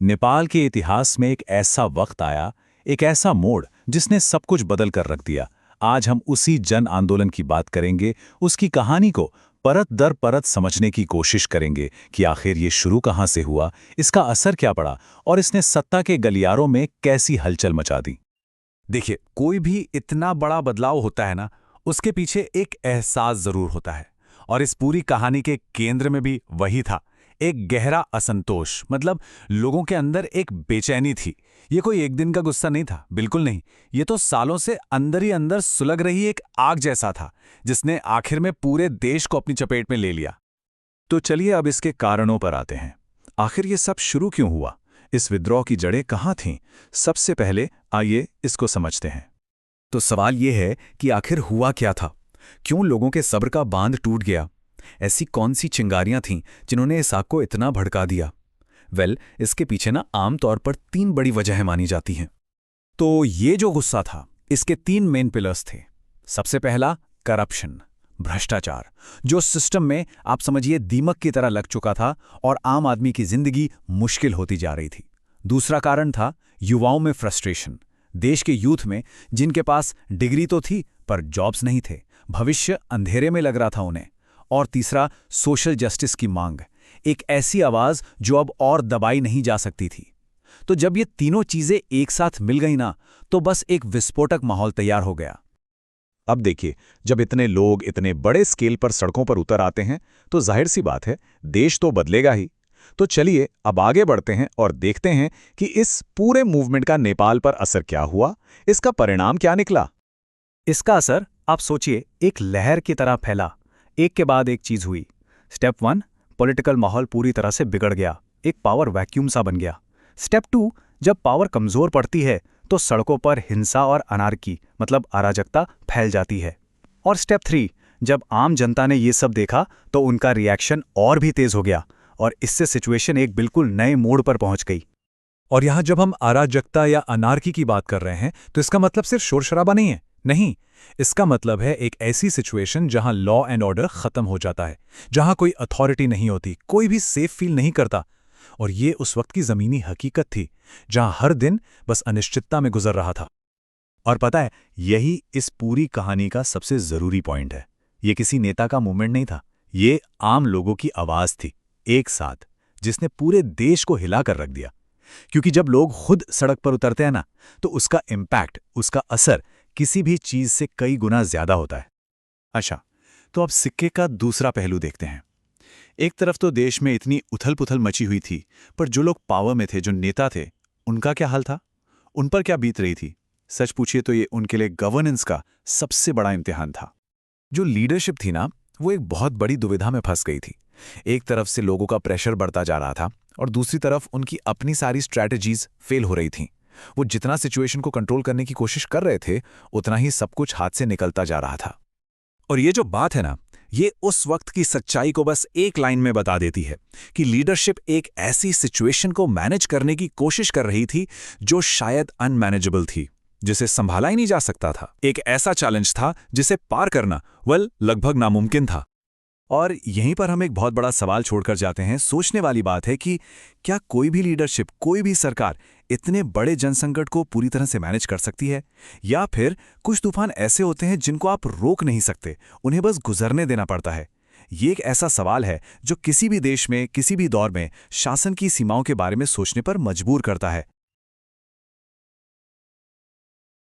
नेपाल के इतिहास में एक ऐसा वक्त आया, एक ऐसा मोड़ जिसने सब कुछ बदल कर रख दिया। आज हम उसी जन आंदोलन की बात करेंगे, उसकी कहानी को परत दर परत समझने की कोशिश करेंगे कि आखिर ये शुरू कहाँ से हुआ, इसका असर क्या पड़ा और इसने सत्ता के गलियारों में कैसी हलचल मचा दी। देखिए, कोई भी इतना बड़ा बदलाव होता है ना, उसके पीछे एक एहसास जरूर होता है। और इस पूरी कहानी के केंद्र में भी वही था, एक गहरा असंतोष। मतलब लोगों के अंदर एक बेचैनी थी। ये कोई एक दिन का गुस्सा नहीं था, बिल्कुल नहीं। ये तो सालों से अंदर ही अंदर सुलग रही एक आग जैसा था, जिसने आखिर में पूरे देश को अपनी चपेट में ले लिया। तो चलिए अब इसके कारणों पर आते हैं। आखिर ये सब शुरू क्यों हुआ, इस विद्रोह की जड़ें कहाँ थीं? सबसे पहले आइए इसको समझते हैं। तो सवाल ये है कि आखिर हुआ क्या था? क्यों लोगों के सब्र का बांध टूट गया? ऐसी कौन सी चिंगारियां थीं जिन्होंने इस आग को इतना भड़का दिया? इसके पीछे ना आमतौर पर 3 बड़ी वजहें मानी जाती हैं। तो ये जो गुस्सा था, इसके 3 मेन पिलर्स थे। सबसे पहला, करप्शन, भ्रष्टाचार, जो सिस्टम में आप समझिए दीमक की तरह लग चुका था और आम आदमी की जिंदगी मुश्किल होती जा रही थी। दूसरा कारण था युवाओं में फ्रस्ट्रेशन, देश के यूथ में, जिनके पास डिग्री तो थी पर जॉब्स नहीं थे, भविष्य अंधेरे में लग रहा था उन्हें। और तीसरा, सोशल जस्टिस की मांग, एक ऐसी आवाज जो अब और दबाई नहीं जा सकती थी। तो जब ये तीनों चीजें एक साथ मिल गई ना, तो बस एक विस्फोटक माहौल तैयार हो गया। अब देखिए, जब इतने लोग इतने बड़े स्केल पर सड़कों पर उतर आते हैं तो जाहिर सी बात है, देश तो बदलेगा ही। तो चलिए अब आगे बढ़ते हैं और देखते हैं कि इस पूरे मूवमेंट का नेपाल पर असर क्या हुआ, इसका परिणाम क्या निकला। इसका असर आप सोचिए एक लहर की तरह फैला। एक के बाद एक चीज हुई। स्टेप 1, पॉलिटिकल माहौल पूरी तरह से बिगड़ गया, एक पावर वैक्यूम सा बन गया। स्टेप 2, जब पावर कमजोर पड़ती है तो सड़कों पर हिंसा और अनार्की मतलब अराजकता फैल जाती है। और स्टेप 3, जब आम जनता ने ये सब देखा तो उनका रिएक्शन और भी तेज हो गया और इससे सिचुएशन एक बिल्कुल नए मोड़ पर पहुंच गई। और यहां जब हम अराजकता या अनार्की की बात कर रहे हैं तो इसका मतलब सिर्फ शोर शराबा नहीं है। नहीं, इसका मतलब है एक ऐसी सिचुएशन जहां लॉ एंड ऑर्डर खत्म हो जाता है, जहां कोई अथॉरिटी नहीं होती, कोई भी सेफ फील नहीं करता। और ये उस वक्त की जमीनी हकीकत थी, जहां हर दिन बस अनिश्चितता में गुजर रहा था। और पता है, यही इस पूरी कहानी का सबसे जरूरी पॉइंट है। ये किसी नेता का मूवमेंट नहीं था, ये आम लोगों की आवाज थी, एक साथ, जिसने पूरे देश को हिला कर रख दिया। क्योंकि जब लोग खुद सड़क पर उतरते हैं ना, तो उसका इम्पैक्ट, उसका असर किसी भी चीज से कई गुना ज्यादा होता है। अच्छा, तो अब सिक्के का दूसरा पहलू देखते हैं। एक तरफ तो देश में इतनी उथल पुथल मची हुई थी, पर जो लोग पावर में थे, जो नेता थे, उनका क्या हाल था? उन पर क्या बीत रही थी? सच पूछिए तो ये उनके लिए गवर्नेंस का सबसे बड़ा इम्तिहान था। जो लीडरशिप थी ना, वो एक बहुत बड़ी दुविधा में फंस गई थी। एक तरफ से लोगों का प्रेशर बढ़ता जा रहा था और दूसरी तरफ उनकी अपनी सारी स्ट्रैटेजीज फेल हो रही थीं। वो जितना सिचुएशन को कंट्रोल करने की कोशिश कर रहे थे, उतना ही सब कुछ हाथ से निकलता जा रहा था। और ये जो बात है ना, ये उस वक्त की सच्चाई को बस एक लाइन में बता देती है कि लीडरशिप एक ऐसी सिचुएशन को मैनेज करने की कोशिश कर रही थी जो शायद अनमैनेजेबल थी, जिसे संभाला ही नहीं जा सकता था। एक ऐसा चैलेंज था जिसे पार करना लगभग नामुमकिन था। और यहीं पर हम एक बहुत बड़ा सवाल छोड़कर जाते हैं। सोचने वाली बात है कि क्या कोई भी लीडरशिप, कोई भी सरकार इतने बड़े जनसंकट को पूरी तरह से मैनेज कर सकती है? या फिर कुछ तूफान ऐसे होते हैं जिनको आप रोक नहीं सकते, उन्हें बस गुजरने देना पड़ता है? ये एक ऐसा सवाल है जो किसी भी देश में, किसी भी दौर में शासन की सीमाओं के बारे में सोचने पर मजबूर करता है।